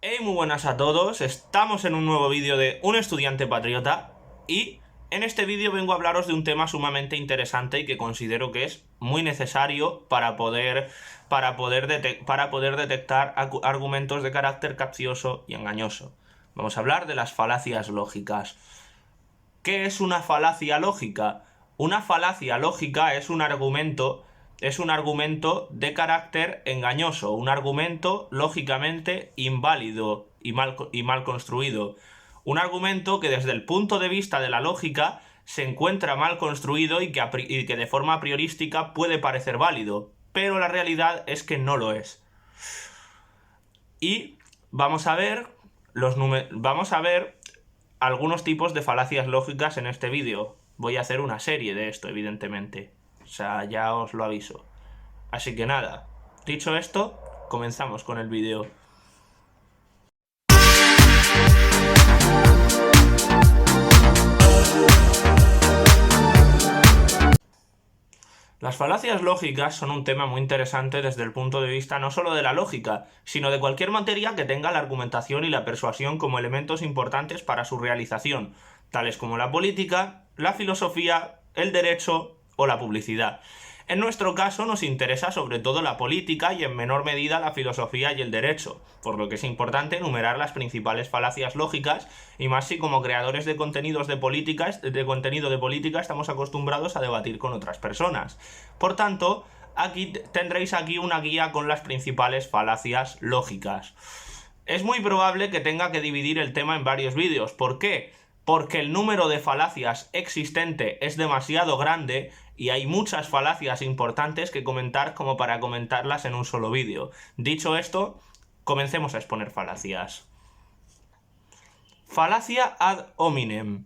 Hey, muy buenas a todos, estamos en un nuevo vídeo de Un Estudiante Patriota y en este vídeo vengo a hablaros de un tema sumamente interesante y que considero que es muy necesario para poder detectar argumentos de carácter capcioso y engañoso. Vamos a hablar de las falacias lógicas. ¿Qué es una falacia lógica? Una falacia lógica es un argumento de carácter engañoso, un argumento lógicamente inválido y mal construido. Un argumento que desde el punto de vista de la lógica se encuentra mal construido y que de forma priorística puede parecer válido, pero la realidad es que no lo es. Y vamos a ver algunos tipos de falacias lógicas en este vídeo. Voy a hacer una serie de esto, evidentemente. O sea, ya os lo aviso. Así que nada, dicho esto, comenzamos con el vídeo. Las falacias lógicas son un tema muy interesante desde el punto de vista no solo de la lógica, sino de cualquier materia que tenga la argumentación y la persuasión como elementos importantes para su realización, tales como la política, la filosofía, el derecho o la publicidad. En nuestro caso nos interesa sobre todo la política y en menor medida la filosofía y el derecho, por lo que es importante enumerar las principales falacias lógicas y más si como creadores de contenido de política estamos acostumbrados a debatir con otras personas. Por tanto, tendréis una guía con las principales falacias lógicas. Es muy probable que tenga que dividir el tema en varios vídeos. ¿Por qué? Porque el número de falacias existente es demasiado grande y hay muchas falacias importantes que comentar como para comentarlas en un solo vídeo. Dicho esto, comencemos a exponer falacias. Falacia ad hominem.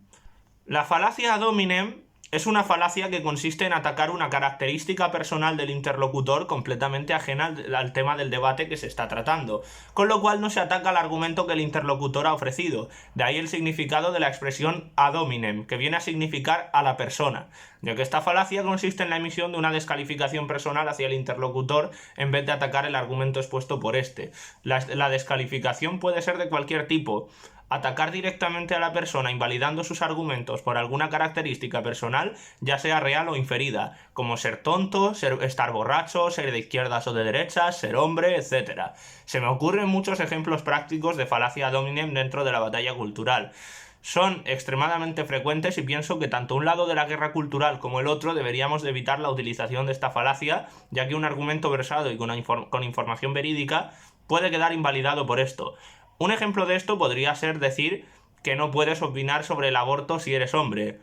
La falacia ad hominem es una falacia que consiste en atacar una característica personal del interlocutor completamente ajena al tema del debate que se está tratando, con lo cual no se ataca al argumento que el interlocutor ha ofrecido. De ahí el significado de la expresión ad hominem, que viene a significar a la persona, ya que esta falacia consiste en la emisión de una descalificación personal hacia el interlocutor en vez de atacar el argumento expuesto por este. La descalificación puede ser de cualquier tipo. Atacar directamente a la persona invalidando sus argumentos por alguna característica personal, ya sea real o inferida, como ser tonto, estar borracho, ser de izquierdas o de derechas, ser hombre, etc. Se me ocurren muchos ejemplos prácticos de falacia ad hominem dentro de la batalla cultural. Son extremadamente frecuentes y pienso que tanto un lado de la guerra cultural como el otro deberíamos de evitar la utilización de esta falacia, ya que un argumento versado y con información verídica puede quedar invalidado por esto. Un ejemplo de esto podría ser decir que no puedes opinar sobre el aborto si eres hombre.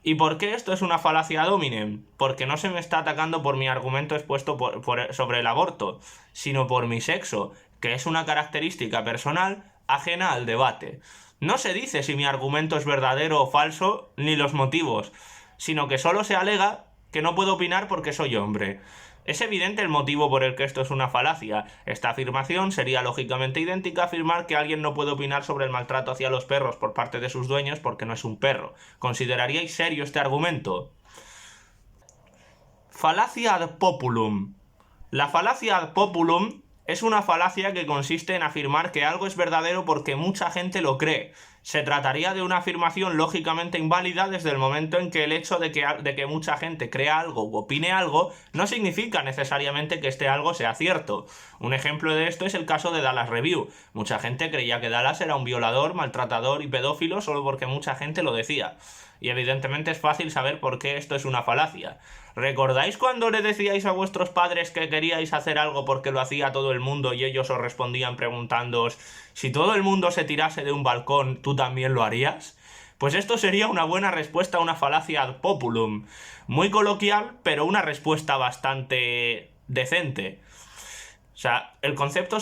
¿Y por qué esto es una falacia ad hominem? Porque no se me está atacando por mi argumento expuesto sobre el aborto, sino por mi sexo, que es una característica personal ajena al debate. No se dice si mi argumento es verdadero o falso, ni los motivos, sino que solo se alega que no puedo opinar porque soy hombre. Es evidente el motivo por el que esto es una falacia. Esta afirmación sería lógicamente idéntica a afirmar que alguien no puede opinar sobre el maltrato hacia los perros por parte de sus dueños porque no es un perro. ¿Consideraríais serio este argumento? Falacia ad populum. La falacia ad populum es una falacia que consiste en afirmar que algo es verdadero porque mucha gente lo cree. Se trataría de una afirmación lógicamente inválida desde el momento en que el hecho de que mucha gente crea algo u opine algo no significa necesariamente que este algo sea cierto. Un ejemplo de esto es el caso de Dallas Review. Mucha gente creía que Dallas era un violador, maltratador y pedófilo solo porque mucha gente lo decía. Y evidentemente es fácil saber por qué esto es una falacia. ¿Recordáis cuando le decíais a vuestros padres que queríais hacer algo porque lo hacía todo el mundo y ellos os respondían preguntándoos si todo el mundo se tirase de un balcón, ¿tú también lo harías? Pues esto sería una buena respuesta a una falacia ad populum. Muy coloquial, pero una respuesta bastante decente. O sea, el concepto,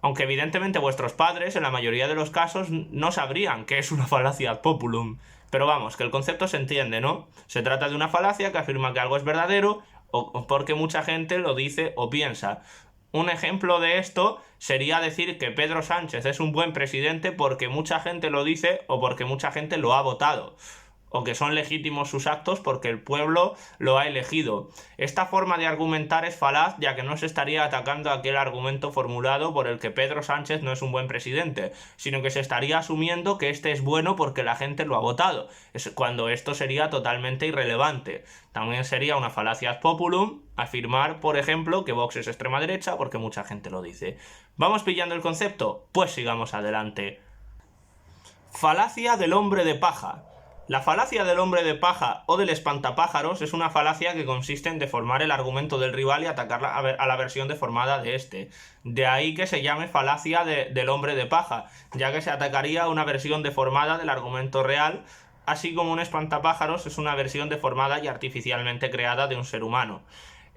aunque evidentemente vuestros padres en la mayoría de los casos no sabrían qué es una falacia ad populum, pero vamos, que el concepto se entiende, ¿no? Se trata de una falacia que afirma que algo es verdadero o porque mucha gente lo dice o piensa. Un ejemplo de esto sería decir que Pedro Sánchez es un buen presidente porque mucha gente lo dice o porque mucha gente lo ha votado. o que son legítimos sus actos porque el pueblo lo ha elegido. Esta forma de argumentar es falaz, ya que no se estaría atacando aquel argumento formulado por el que Pedro Sánchez no es un buen presidente, sino que se estaría asumiendo que este es bueno porque la gente lo ha votado, cuando esto sería totalmente irrelevante. También sería una falacia ad populum afirmar, por ejemplo, que Vox es extrema derecha porque mucha gente lo dice. ¿Vamos pillando el concepto? Pues sigamos adelante. Falacia del hombre de paja. La falacia del hombre de paja o del espantapájaros es una falacia que consiste en deformar el argumento del rival y atacar a la versión deformada de este. De ahí que se llame falacia del hombre de paja, ya que se atacaría a una versión deformada del argumento real, así como un espantapájaros es una versión deformada y artificialmente creada de un ser humano.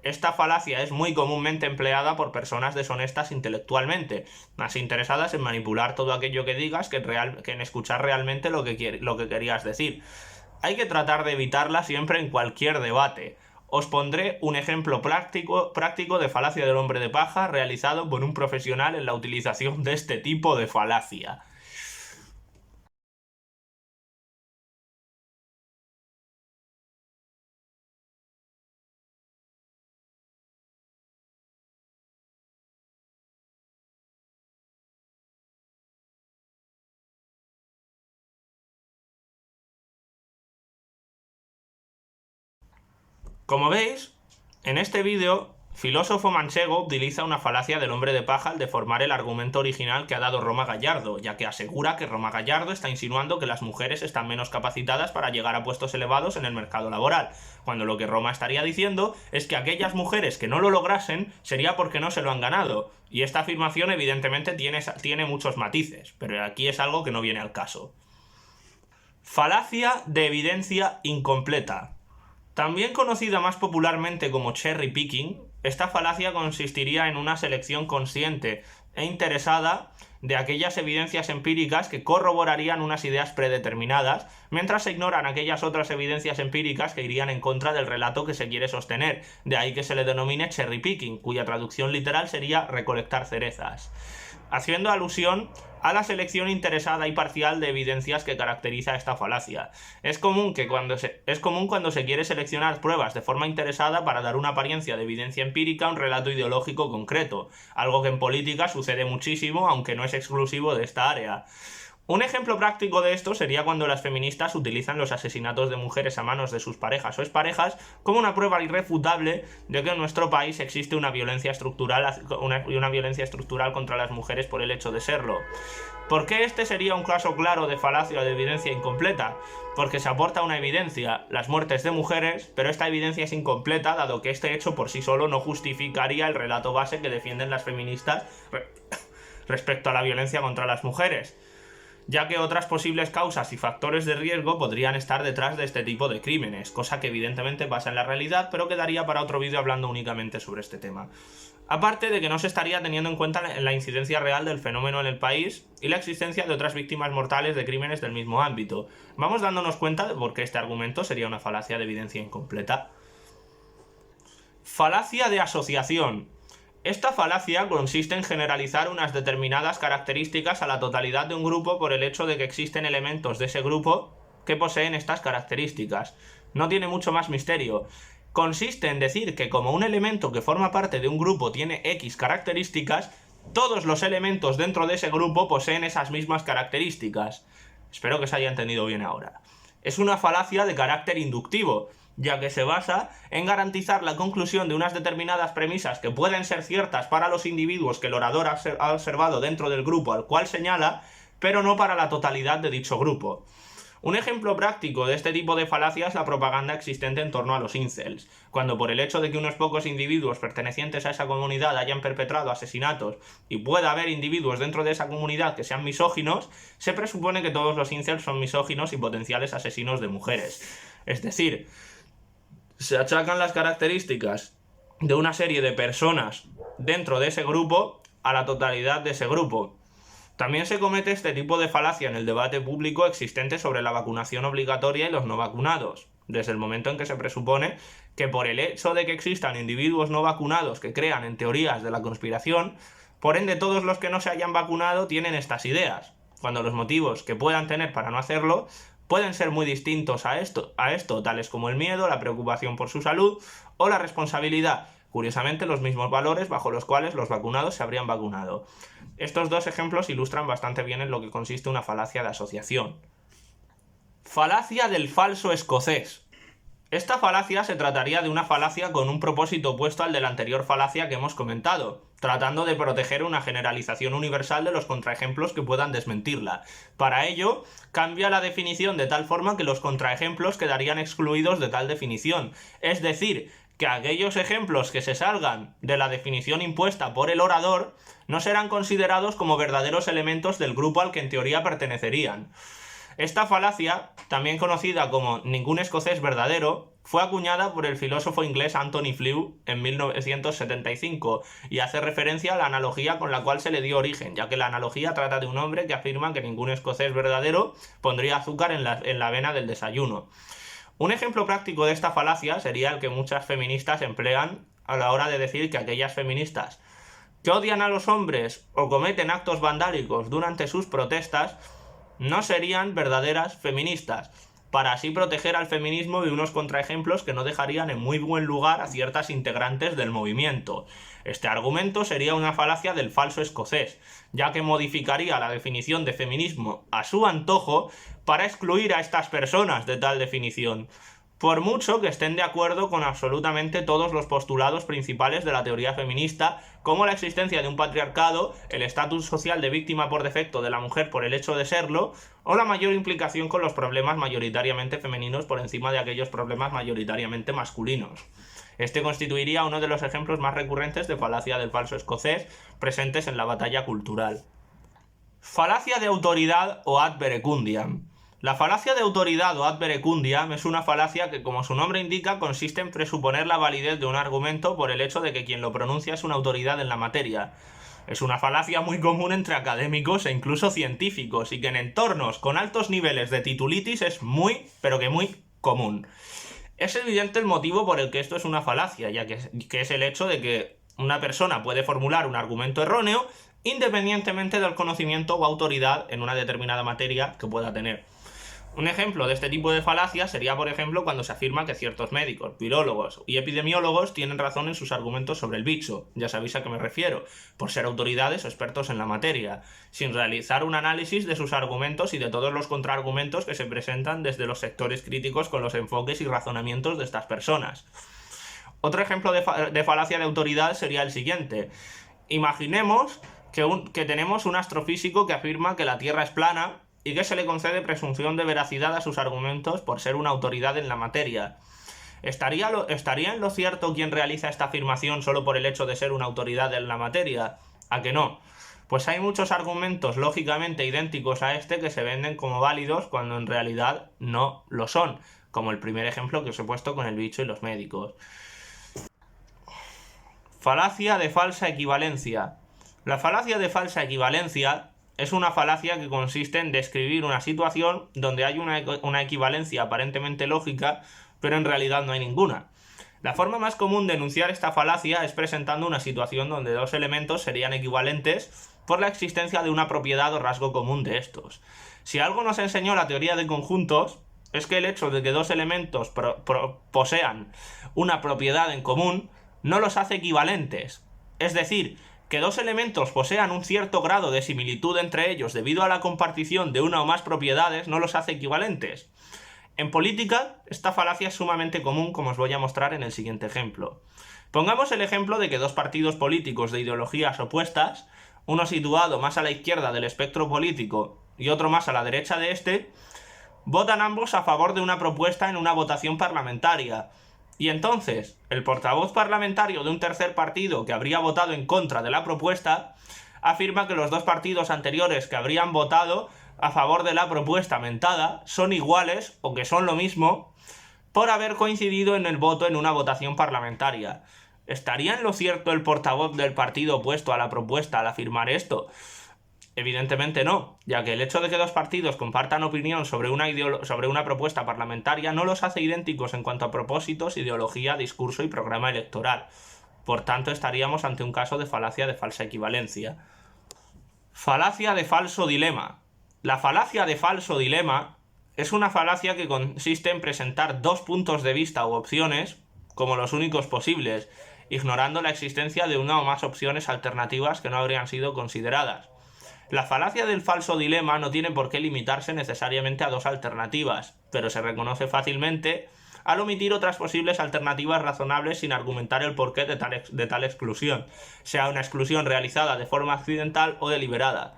Esta falacia es muy comúnmente empleada por personas deshonestas intelectualmente, más interesadas en manipular todo aquello que digas que en escuchar realmente lo que querías decir. Hay que tratar de evitarla siempre en cualquier debate. Os pondré un ejemplo práctico de falacia del hombre de paja realizado por un profesional en la utilización de este tipo de falacia. Como veis, en este vídeo, filósofo manchego utiliza una falacia del hombre de paja al deformar el argumento original que ha dado Roma Gallardo, ya que asegura que Roma Gallardo está insinuando que las mujeres están menos capacitadas para llegar a puestos elevados en el mercado laboral, cuando lo que Roma estaría diciendo es que aquellas mujeres que no lo lograsen sería porque no se lo han ganado, y esta afirmación evidentemente tiene muchos matices, pero aquí es algo que no viene al caso. Falacia de evidencia incompleta. También conocida más popularmente como cherry picking, esta falacia consistiría en una selección consciente e interesada de aquellas evidencias empíricas que corroborarían unas ideas predeterminadas, mientras se ignoran aquellas otras evidencias empíricas que irían en contra del relato que se quiere sostener. De ahí que se le denomine cherry picking, cuya traducción literal sería recolectar cerezas, haciendo alusión a la selección interesada y parcial de evidencias que caracteriza esta falacia. Es común cuando se quiere seleccionar pruebas de forma interesada para dar una apariencia de evidencia empírica a un relato ideológico concreto, algo que en política sucede muchísimo, aunque no es exclusivo de esta área. Un ejemplo práctico de esto sería cuando las feministas utilizan los asesinatos de mujeres a manos de sus parejas o exparejas como una prueba irrefutable de que en nuestro país existe una violencia estructural contra las mujeres por el hecho de serlo. ¿Por qué este sería un caso claro de falacia o de evidencia incompleta? Porque se aporta una evidencia, las muertes de mujeres, pero esta evidencia es incompleta dado que este hecho por sí solo no justificaría el relato base que defienden las feministas respecto a la violencia contra las mujeres, ya que otras posibles causas y factores de riesgo podrían estar detrás de este tipo de crímenes, cosa que evidentemente pasa en la realidad, pero quedaría para otro vídeo hablando únicamente sobre este tema. Aparte de que no se estaría teniendo en cuenta la incidencia real del fenómeno en el país y la existencia de otras víctimas mortales de crímenes del mismo ámbito. Vamos dándonos cuenta de por qué este argumento sería una falacia de evidencia incompleta. Falacia de asociación. Esta falacia consiste en generalizar unas determinadas características a la totalidad de un grupo por el hecho de que existen elementos de ese grupo que poseen estas características. No tiene mucho más misterio. Consiste en decir que como un elemento que forma parte de un grupo tiene X características, todos los elementos dentro de ese grupo poseen esas mismas características. Espero que se haya entendido bien ahora. Es una falacia de carácter inductivo, ya que se basa en garantizar la conclusión de unas determinadas premisas que pueden ser ciertas para los individuos que el orador ha observado dentro del grupo al cual señala, pero no para la totalidad de dicho grupo. Un ejemplo práctico de este tipo de falacia es la propaganda existente en torno a los incels, cuando por el hecho de que unos pocos individuos pertenecientes a esa comunidad hayan perpetrado asesinatos y pueda haber individuos dentro de esa comunidad que sean misóginos, se presupone que todos los incels son misóginos y potenciales asesinos de mujeres. Es decir, se achacan las características de una serie de personas dentro de ese grupo a la totalidad de ese grupo. También se comete este tipo de falacia en el debate público existente sobre la vacunación obligatoria y los no vacunados, desde el momento en que se presupone que por el hecho de que existan individuos no vacunados que crean en teorías de la conspiración, por ende todos los que no se hayan vacunado tienen estas ideas, cuando los motivos que puedan tener para no hacerlo pueden ser muy distintos a esto, tales como el miedo, la preocupación por su salud o la responsabilidad. Curiosamente, los mismos valores bajo los cuales los vacunados se habrían vacunado. Estos dos ejemplos ilustran bastante bien en lo que consiste una falacia de asociación. Falacia del falso escocés. Esta falacia se trataría de una falacia con un propósito opuesto al de la anterior falacia que hemos comentado, tratando de proteger una generalización universal de los contraejemplos que puedan desmentirla. Para ello, cambia la definición de tal forma que los contraejemplos quedarían excluidos de tal definición. Es decir, que aquellos ejemplos que se salgan de la definición impuesta por el orador no serán considerados como verdaderos elementos del grupo al que en teoría pertenecerían. Esta falacia, también conocida como ningún escocés verdadero, fue acuñada por el filósofo inglés Anthony Flew en 1975 y hace referencia a la analogía con la cual se le dio origen, ya que la analogía trata de un hombre que afirma que ningún escocés verdadero pondría azúcar en la avena del desayuno. Un ejemplo práctico de esta falacia sería el que muchas feministas emplean a la hora de decir que aquellas feministas que odian a los hombres o cometen actos vandálicos durante sus protestas no serían verdaderas feministas, para así proteger al feminismo de unos contraejemplos que no dejarían en muy buen lugar a ciertas integrantes del movimiento. Este argumento sería una falacia del falso escocés, ya que modificaría la definición de feminismo a su antojo para excluir a estas personas de tal definición, por mucho que estén de acuerdo con absolutamente todos los postulados principales de la teoría feminista, como la existencia de un patriarcado, el estatus social de víctima por defecto de la mujer por el hecho de serlo, o la mayor implicación con los problemas mayoritariamente femeninos por encima de aquellos problemas mayoritariamente masculinos. Este constituiría uno de los ejemplos más recurrentes de falacia del falso escocés presentes en la batalla cultural. Falacia de autoridad o ad verecundiam. La falacia de autoridad o ad verecundiam es una falacia que, como su nombre indica, consiste en presuponer la validez de un argumento por el hecho de que quien lo pronuncia es una autoridad en la materia. Es una falacia muy común entre académicos e incluso científicos y que en entornos con altos niveles de titulitis es muy, pero que muy común. Es evidente el motivo por el que esto es una falacia, ya que es el hecho de que una persona puede formular un argumento erróneo independientemente del conocimiento o autoridad en una determinada materia que pueda tener. Un ejemplo de este tipo de falacia sería, por ejemplo, cuando se afirma que ciertos médicos, virólogos y epidemiólogos tienen razón en sus argumentos sobre el bicho, ya sabéis a qué me refiero, por ser autoridades o expertos en la materia, sin realizar un análisis de sus argumentos y de todos los contraargumentos que se presentan desde los sectores críticos con los enfoques y razonamientos de estas personas. Otro ejemplo de falacia de autoridad sería el siguiente. Imaginemos que tenemos un astrofísico que afirma que la Tierra es plana y que se le concede presunción de veracidad a sus argumentos por ser una autoridad en la materia. ¿Estaría en lo cierto quien realiza esta afirmación solo por el hecho de ser una autoridad en la materia? ¿A que no? Pues hay muchos argumentos lógicamente idénticos a este que se venden como válidos cuando en realidad no lo son, como el primer ejemplo que os he puesto con el bicho y los médicos. Falacia de falsa equivalencia. La falacia de falsa equivalencia es una falacia que consiste en describir una situación donde hay una equivalencia aparentemente lógica, pero en realidad no hay ninguna. La forma más común de enunciar esta falacia es presentando una situación donde dos elementos serían equivalentes por la existencia de una propiedad o rasgo común de estos. Si algo nos enseñó la teoría de conjuntos, es que el hecho de que dos elementos posean una propiedad en común no los hace equivalentes. Es decir, que dos elementos posean un cierto grado de similitud entre ellos debido a la compartición de una o más propiedades no los hace equivalentes. En política, esta falacia es sumamente común, como os voy a mostrar en el siguiente ejemplo. Pongamos el ejemplo de que dos partidos políticos de ideologías opuestas, uno situado más a la izquierda del espectro político y otro más a la derecha de este, votan ambos a favor de una propuesta en una votación parlamentaria. Y entonces, el portavoz parlamentario de un tercer partido que habría votado en contra de la propuesta afirma que los dos partidos anteriores que habrían votado a favor de la propuesta mentada son iguales o que son lo mismo por haber coincidido en el voto en una votación parlamentaria. ¿Estaría en lo cierto el portavoz del partido opuesto a la propuesta al afirmar esto? Evidentemente no, ya que el hecho de que dos partidos compartan opinión sobre una propuesta parlamentaria no los hace idénticos en cuanto a propósitos, ideología, discurso y programa electoral. Por tanto, estaríamos ante un caso de falacia de falsa equivalencia. Falacia de falso dilema. La falacia de falso dilema es una falacia que consiste en presentar dos puntos de vista u opciones como los únicos posibles, ignorando la existencia de una o más opciones alternativas que no habrían sido consideradas. La falacia del falso dilema no tiene por qué limitarse necesariamente a dos alternativas, pero se reconoce fácilmente al omitir otras posibles alternativas razonables sin argumentar el porqué de tal exclusión, sea una exclusión realizada de forma accidental o deliberada.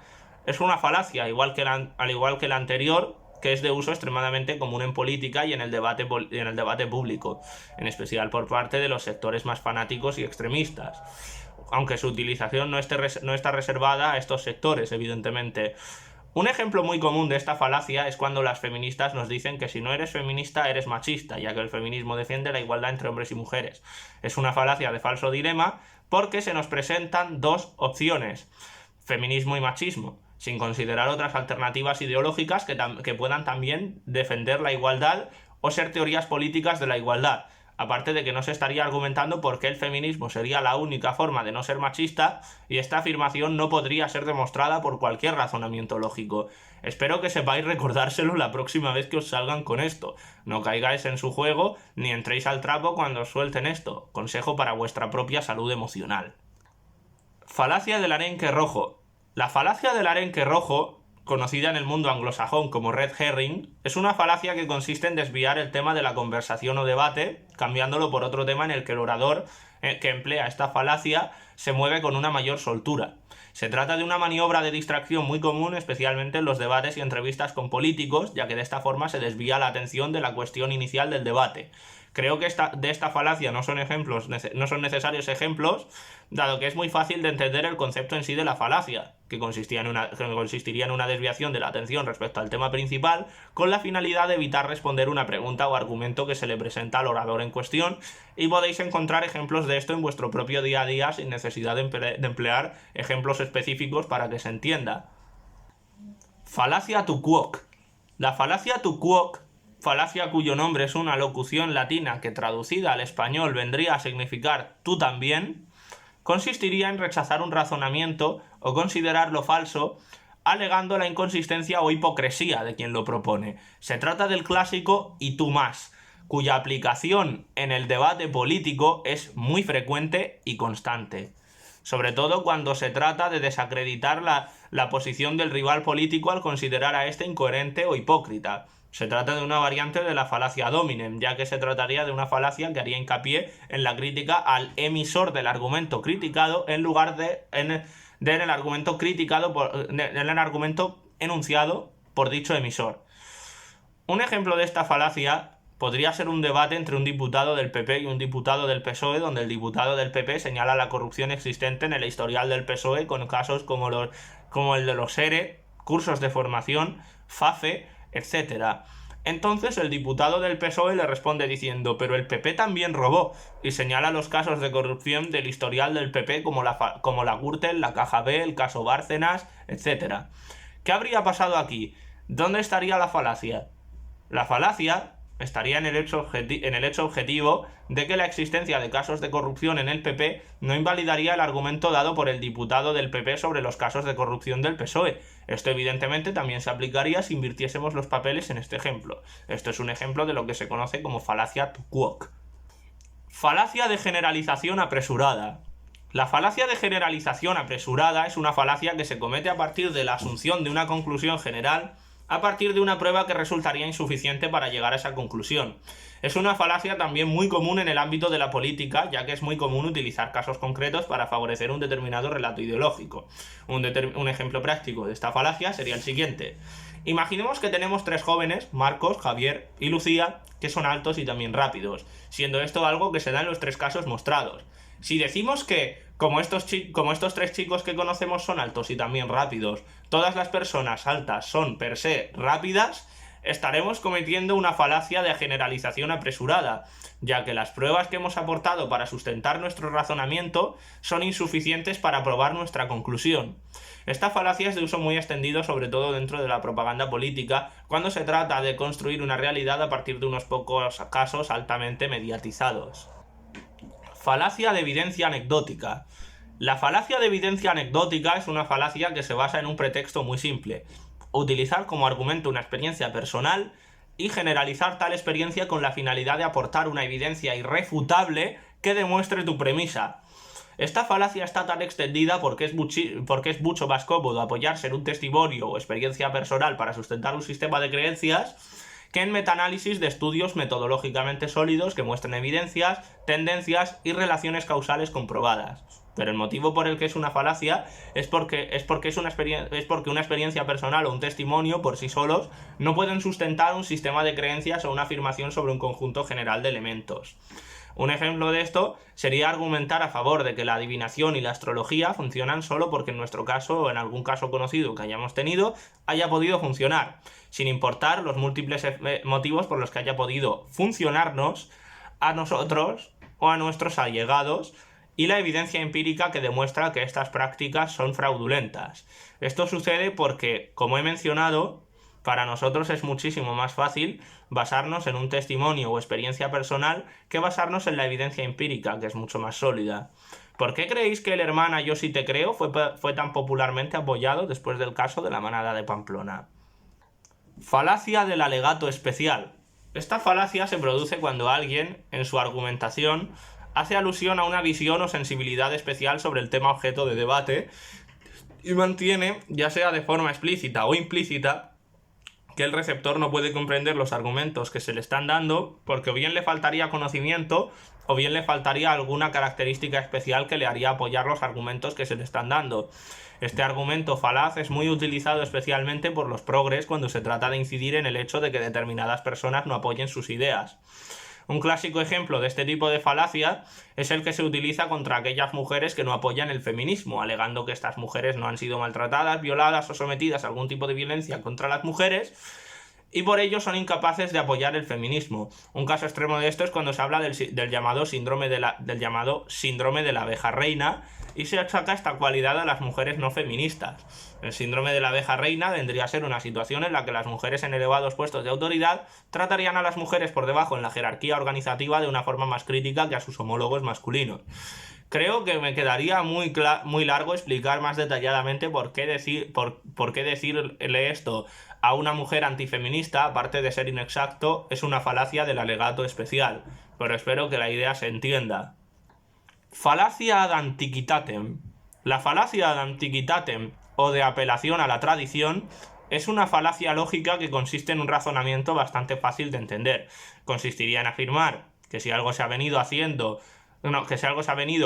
Es una falacia, al igual que la anterior, que es de uso extremadamente común en política y en el debate público, en especial por parte de los sectores más fanáticos y extremistas, aunque su utilización no está reservada a estos sectores, evidentemente. Un ejemplo muy común de esta falacia es cuando las feministas nos dicen que si no eres feminista eres machista, ya que el feminismo defiende la igualdad entre hombres y mujeres. Es una falacia de falso dilema porque se nos presentan dos opciones, feminismo y machismo, sin considerar otras alternativas ideológicas que puedan también defender la igualdad o ser teorías políticas de la igualdad. Aparte de que no se estaría argumentando por qué el feminismo sería la única forma de no ser machista, y esta afirmación no podría ser demostrada por cualquier razonamiento lógico. Espero que sepáis recordárselo la próxima vez que os salgan con esto. No caigáis en su juego ni entréis al trapo cuando os suelten esto. Consejo para vuestra propia salud emocional. Falacia del arenque rojo. La falacia del arenque rojo, conocida en el mundo anglosajón como red herring, es una falacia que consiste en desviar el tema de la conversación o debate, cambiándolo por otro tema en el que el orador que emplea esta falacia se mueve con una mayor soltura. Se trata de una maniobra de distracción muy común, especialmente en los debates y entrevistas con políticos, ya que de esta forma se desvía la atención de la cuestión inicial del debate. Creo que de esta falacia no son necesarios ejemplos, dado que es muy fácil de entender el concepto en sí de la falacia, que consistiría en una desviación de la atención respecto al tema principal, con la finalidad de evitar responder una pregunta o argumento que se le presenta al orador en cuestión, y podéis encontrar ejemplos de esto en vuestro propio día a día sin necesidad de emplear ejemplos específicos para que se entienda. Falacia tu quoque. La falacia tu quoque, falacia cuyo nombre es una locución latina que traducida al español vendría a significar tú también, consistiría en rechazar un razonamiento o considerarlo falso, alegando la inconsistencia o hipocresía de quien lo propone. Se trata del clásico y tú más, cuya aplicación en el debate político es muy frecuente y constante, sobre todo cuando se trata de desacreditar la posición del rival político al considerar a este incoherente o hipócrita. Se trata de una variante de la falacia ad hominem, ya que se trataría de una falacia que haría hincapié en la crítica al emisor del argumento criticado en lugar de en el argumento enunciado por dicho emisor. Un ejemplo de esta falacia podría ser un debate entre un diputado del PP y un diputado del PSOE, donde el diputado del PP señala la corrupción existente en el historial del PSOE con casos como el de los ERE, cursos de formación, FAFE, etc. Entonces el diputado del PSOE le responde diciendo: pero el PP también robó, y señala los casos de corrupción del historial del PP como la Gürtel, la Caja B, el caso Bárcenas, etc. ¿Qué habría pasado aquí? ¿Dónde estaría la falacia? La falacia estaría en el hecho objetivo de que la existencia de casos de corrupción en el PP no invalidaría el argumento dado por el diputado del PP sobre los casos de corrupción del PSOE. Esto evidentemente también se aplicaría si invirtiésemos los papeles en este ejemplo. Esto es un ejemplo de lo que se conoce como falacia tu quoque. Falacia de generalización apresurada. La falacia de generalización apresurada es una falacia que se comete a partir de la asunción de una conclusión general a partir de una prueba que resultaría insuficiente para llegar a esa conclusión. Es una falacia también muy común en el ámbito de la política, ya que es muy común utilizar casos concretos para favorecer un determinado relato ideológico. Un ejemplo práctico de esta falacia sería el siguiente. Imaginemos que tenemos tres jóvenes, Marcos, Javier y Lucía, que son altos y también rápidos, siendo esto algo que se da en los tres casos mostrados. Si decimos que, como estos tres chicos que conocemos son altos y también rápidos, todas las personas altas son per se rápidas, estaremos cometiendo una falacia de generalización apresurada, ya que las pruebas que hemos aportado para sustentar nuestro razonamiento son insuficientes para probar nuestra conclusión. Esta falacia es de uso muy extendido, sobre todo dentro de la propaganda política, cuando se trata de construir una realidad a partir de unos pocos casos altamente mediatizados. Falacia de evidencia anecdótica. La falacia de evidencia anecdótica es una falacia que se basa en un pretexto muy simple: utilizar como argumento una experiencia personal y generalizar tal experiencia con la finalidad de aportar una evidencia irrefutable que demuestre tu premisa. Esta falacia está tan extendida porque es mucho más cómodo apoyarse en un testimonio o experiencia personal para sustentar un sistema de creencias que en metaanálisis de estudios metodológicamente sólidos que muestren evidencias, tendencias y relaciones causales comprobadas. Pero el motivo por el que es una falacia es porque una experiencia personal o un testimonio por sí solos no pueden sustentar un sistema de creencias o una afirmación sobre un conjunto general de elementos. Un ejemplo de esto sería argumentar a favor de que la adivinación y la astrología funcionan solo porque en nuestro caso o en algún caso conocido que hayamos tenido haya podido funcionar, sin importar los múltiples motivos por los que haya podido funcionarnos a nosotros o a nuestros allegados, y la evidencia empírica que demuestra que estas prácticas son fraudulentas. Esto sucede porque, como he mencionado, para nosotros es muchísimo más fácil basarnos en un testimonio o experiencia personal que basarnos en la evidencia empírica, que es mucho más sólida. ¿Por qué creéis que el Hermana Yo sí te creo fue tan popularmente apoyado después del caso de la manada de Pamplona? Falacia del alegato especial. Esta falacia se produce cuando alguien, en su argumentación, hace alusión a una visión o sensibilidad especial sobre el tema objeto de debate y mantiene, ya sea de forma explícita o implícita, que el receptor no puede comprender los argumentos que se le están dando porque o bien le faltaría conocimiento o bien le faltaría alguna característica especial que le haría apoyar los argumentos que se le están dando. Este argumento falaz es muy utilizado especialmente por los progres cuando se trata de incidir en el hecho de que determinadas personas no apoyen sus ideas. Un clásico ejemplo de este tipo de falacia es el que se utiliza contra aquellas mujeres que no apoyan el feminismo, alegando que estas mujeres no han sido maltratadas, violadas o sometidas a algún tipo de violencia contra las mujeres y por ello son incapaces de apoyar el feminismo. Un caso extremo de esto es cuando se habla del llamado síndrome de la abeja reina y se achaca esta cualidad a las mujeres no feministas. El síndrome de la abeja reina vendría a ser una situación en la que las mujeres en elevados puestos de autoridad tratarían a las mujeres por debajo en la jerarquía organizativa de una forma más crítica que a sus homólogos masculinos. Creo que me quedaría muy largo explicar más detalladamente por qué decirle esto a una mujer antifeminista, aparte de ser inexacto, es una falacia del alegato especial, pero espero que la idea se entienda. Falacia ad antiquitatem. La falacia ad antiquitatem, o de apelación a la tradición, es una falacia lógica que consiste en un razonamiento bastante fácil de entender. Consistiría en afirmar que si algo se ha venido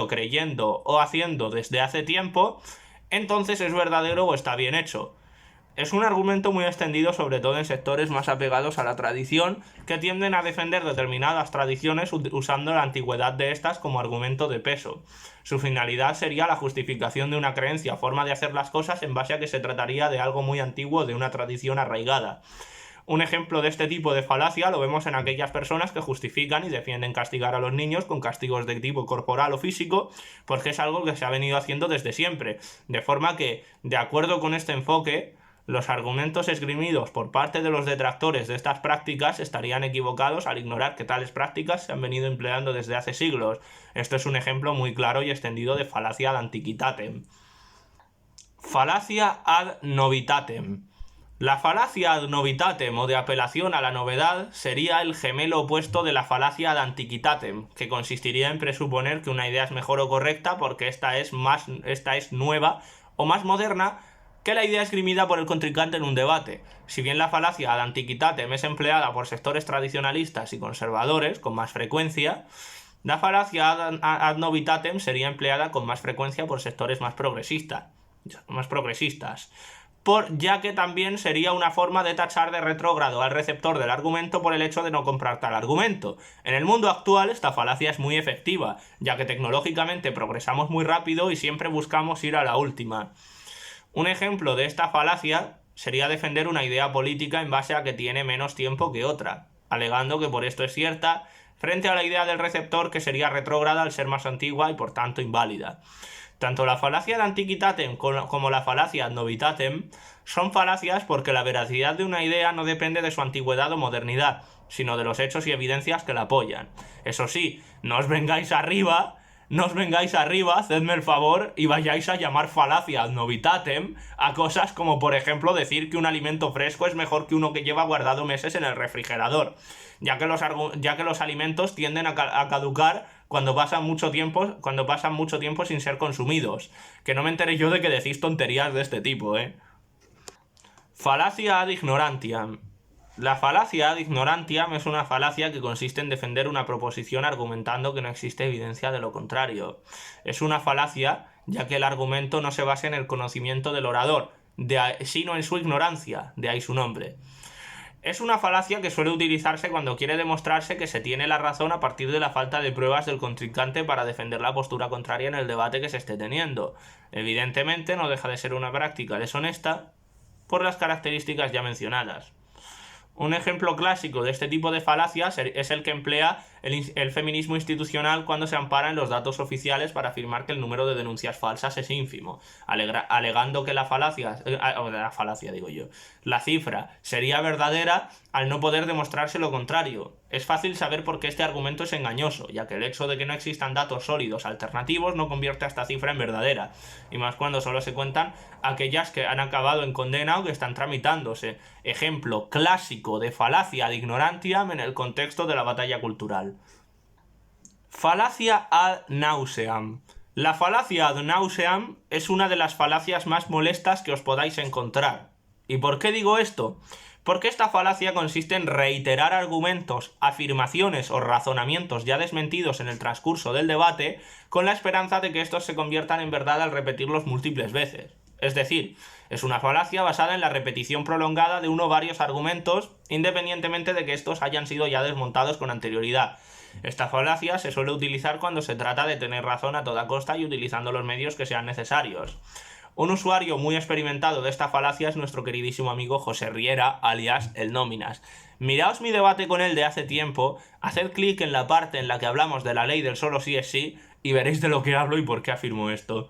creyendo o haciendo desde hace tiempo, entonces es verdadero o está bien hecho. Es un argumento muy extendido, sobre todo en sectores más apegados a la tradición, que tienden a defender determinadas tradiciones usando la antigüedad de estas como argumento de peso. Su finalidad sería la justificación de una creencia o forma de hacer las cosas en base a que se trataría de algo muy antiguo, de una tradición arraigada. Un ejemplo de este tipo de falacia lo vemos en aquellas personas que justifican y defienden castigar a los niños con castigos de tipo corporal o físico, porque es algo que se ha venido haciendo desde siempre, de forma que, de acuerdo con este enfoque, los argumentos esgrimidos por parte de los detractores de estas prácticas estarían equivocados al ignorar que tales prácticas se han venido empleando desde hace siglos. Esto es un ejemplo muy claro y extendido de falacia ad antiquitatem. Falacia ad novitatem. La falacia ad novitatem o de apelación a la novedad sería el gemelo opuesto de la falacia ad antiquitatem, que consistiría en presuponer que una idea es mejor o correcta porque esta es nueva o más moderna que la idea esgrimida por el contrincante en un debate. Si bien la falacia ad antiquitatem es empleada por sectores tradicionalistas y conservadores con más frecuencia, la falacia ad novitatem sería empleada con más frecuencia por sectores más progresistas, ya que también sería una forma de tachar de retrógrado al receptor del argumento por el hecho de no comprar tal argumento. En el mundo actual esta falacia es muy efectiva, ya que tecnológicamente progresamos muy rápido y siempre buscamos ir a la última. Un ejemplo de esta falacia sería defender una idea política en base a que tiene menos tiempo que otra, alegando que por esto es cierta, frente a la idea del receptor que sería retrógrada al ser más antigua y por tanto inválida. Tanto la falacia de antiquitatem como la falacia ad novitatem son falacias porque la veracidad de una idea no depende de su antigüedad o modernidad, sino de los hechos y evidencias que la apoyan. Eso sí, no os vengáis arriba no os vengáis arriba, hacedme el favor y vayáis a llamar falacia ad novitatem a cosas como, por ejemplo, decir que un alimento fresco es mejor que uno que lleva guardado meses en el refrigerador, ya que los alimentos tienden a caducar cuando pasan mucho tiempo sin ser consumidos. Que no me enteré yo de que decís tonterías de este tipo, Falacia ad ignorantiam. La falacia ad ignorantiam es una falacia que consiste en defender una proposición argumentando que no existe evidencia de lo contrario. Es una falacia ya que el argumento no se basa en el conocimiento del orador, sino en su ignorancia, de ahí su nombre. Es una falacia que suele utilizarse cuando quiere demostrarse que se tiene la razón a partir de la falta de pruebas del contrincante para defender la postura contraria en el debate que se esté teniendo. Evidentemente no deja de ser una práctica deshonesta por las características ya mencionadas. Un ejemplo clásico de este tipo de falacias es el que emplea el feminismo institucional cuando se ampara en los datos oficiales para afirmar que el número de denuncias falsas es ínfimo, alegando que la cifra sería verdadera al no poder demostrarse lo contrario. Es fácil saber por qué este argumento es engañoso, ya que el hecho de que no existan datos sólidos alternativos no convierte a esta cifra en verdadera, y más cuando solo se cuentan aquellas que han acabado en condena o que están tramitándose. Ejemplo clásico de falacia ad ignorantiam en el contexto de la batalla cultural. Falacia ad nauseam. La falacia ad nauseam es una de las falacias más molestas que os podáis encontrar. ¿Y por qué digo esto? Porque esta falacia consiste en reiterar argumentos, afirmaciones o razonamientos ya desmentidos en el transcurso del debate con la esperanza de que estos se conviertan en verdad al repetirlos múltiples veces. Es decir, es una falacia basada en la repetición prolongada de uno o varios argumentos, independientemente de que estos hayan sido ya desmontados con anterioridad. Esta falacia se suele utilizar cuando se trata de tener razón a toda costa y utilizando los medios que sean necesarios. Un usuario muy experimentado de esta falacia es nuestro queridísimo amigo José Riera, alias El Nóminas. Miraos mi debate con él de hace tiempo, haced clic en la parte en la que hablamos de la ley del solo sí es sí y veréis de lo que hablo y por qué afirmo esto.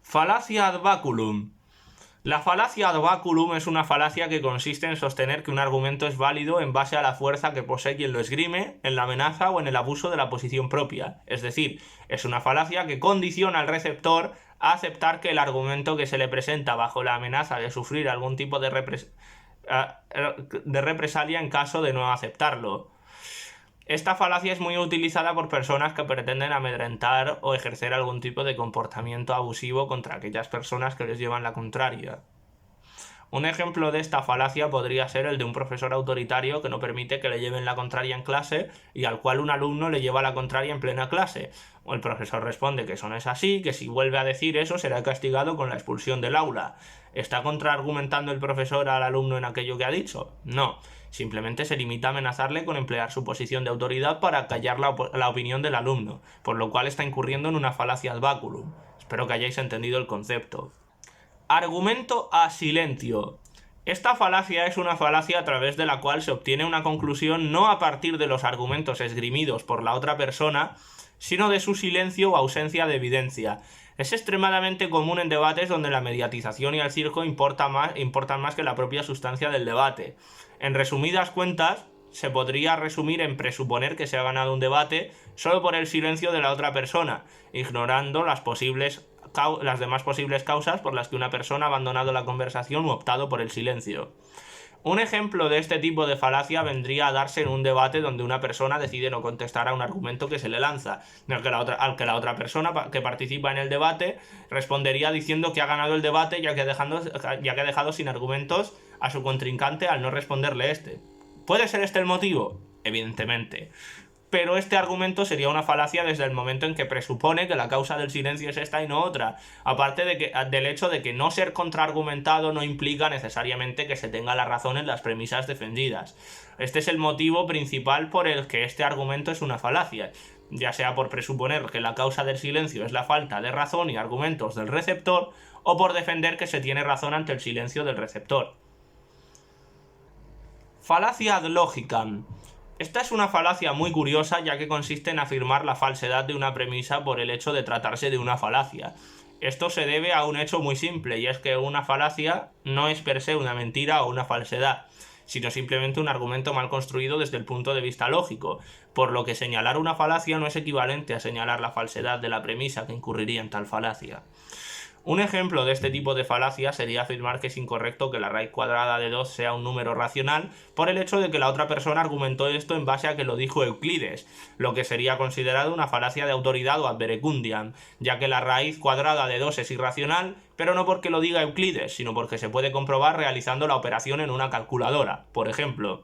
Falacia ad baculum. La falacia ad baculum es una falacia que consiste en sostener que un argumento es válido en base a la fuerza que posee quien lo esgrime, en la amenaza o en el abuso de la posición propia. Es decir, es una falacia que condiciona al receptor a aceptar que el argumento que se le presenta bajo la amenaza de sufrir algún tipo de represalia en caso de no aceptarlo. Esta falacia es muy utilizada por personas que pretenden amedrentar o ejercer algún tipo de comportamiento abusivo contra aquellas personas que les llevan la contraria. Un ejemplo de esta falacia podría ser el de un profesor autoritario que no permite que le lleven la contraria en clase y al cual un alumno le lleva la contraria en plena clase. O el profesor responde que eso no es así, que si vuelve a decir eso será castigado con la expulsión del aula. ¿Está contraargumentando el profesor al alumno en aquello que ha dicho? No. Simplemente se limita a amenazarle con emplear su posición de autoridad para callar la opinión del alumno, por lo cual está incurriendo en una falacia ad baculum. Espero que hayáis entendido el concepto. Argumento a silentio. Esta falacia es una falacia a través de la cual se obtiene una conclusión no a partir de los argumentos esgrimidos por la otra persona, sino de su silencio o ausencia de evidencia. Es extremadamente común en debates donde la mediatización y el circo importan más que la propia sustancia del debate. En resumidas cuentas, se podría resumir en presuponer que se ha ganado un debate solo por el silencio de la otra persona, ignorando las demás posibles causas por las que una persona ha abandonado la conversación u optado por el silencio. Un ejemplo de este tipo de falacia vendría a darse en un debate donde una persona decide no contestar a un argumento que se le lanza, al que la otra persona que participa en el debate respondería diciendo que ha ganado el debate ya que ha dejado sin argumentos a su contrincante al no responderle este. ¿Puede ser este el motivo? Evidentemente. Pero este argumento sería una falacia desde el momento en que presupone que la causa del silencio es esta y no otra, aparte del hecho de que no ser contraargumentado no implica necesariamente que se tenga la razón en las premisas defendidas. Este es el motivo principal por el que este argumento es una falacia, ya sea por presuponer que la causa del silencio es la falta de razón y argumentos del receptor, o por defender que se tiene razón ante el silencio del receptor. Falacia ad logicam. Esta es una falacia muy curiosa ya que consiste en afirmar la falsedad de una premisa por el hecho de tratarse de una falacia. Esto se debe a un hecho muy simple y es que una falacia no es per se una mentira o una falsedad, sino simplemente un argumento mal construido desde el punto de vista lógico, por lo que señalar una falacia no es equivalente a señalar la falsedad de la premisa que incurriría en tal falacia. Un ejemplo de este tipo de falacia sería afirmar que es incorrecto que la raíz cuadrada de 2 sea un número racional por el hecho de que la otra persona argumentó esto en base a que lo dijo Euclides, lo que sería considerado una falacia de autoridad o ad verecundiam, ya que la raíz cuadrada de 2 es irracional, pero no porque lo diga Euclides, sino porque se puede comprobar realizando la operación en una calculadora. Por ejemplo,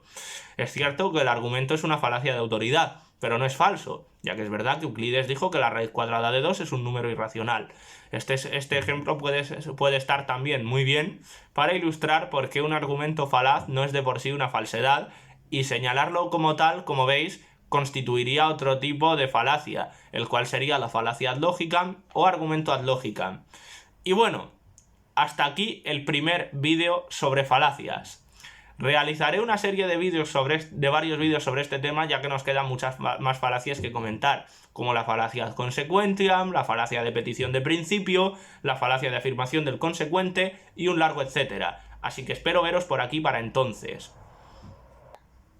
es cierto que el argumento es una falacia de autoridad, pero no es falso, ya que es verdad que Euclides dijo que la raíz cuadrada de 2 es un número irracional. Este ejemplo puede estar también muy bien para ilustrar por qué un argumento falaz no es de por sí una falsedad, y señalarlo como tal, como veis, constituiría otro tipo de falacia, el cual sería la falacia ad logicam o argumento ad logicam. Y bueno, hasta aquí el primer vídeo sobre falacias. Realizaré una serie de varios vídeos sobre este tema, ya que nos quedan muchas más falacias que comentar, como la falacia ad consequentiam, la falacia de petición de principio, la falacia de afirmación del consecuente y un largo etcétera. Así que espero veros por aquí para entonces.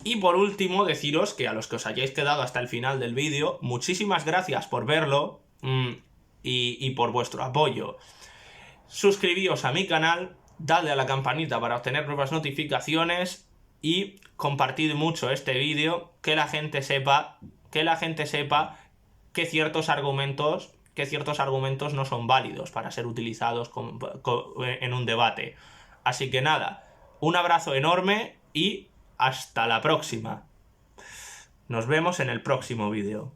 Y por último, deciros que a los que os hayáis quedado hasta el final del vídeo, muchísimas gracias por verlo y por vuestro apoyo. Suscribíos a mi canal, dadle a la campanita para obtener nuevas notificaciones y compartid mucho este vídeo, que la gente sepa que ciertos argumentos no son válidos para ser utilizados en un debate. Así que nada, un abrazo enorme y hasta la próxima. Nos vemos en el próximo vídeo.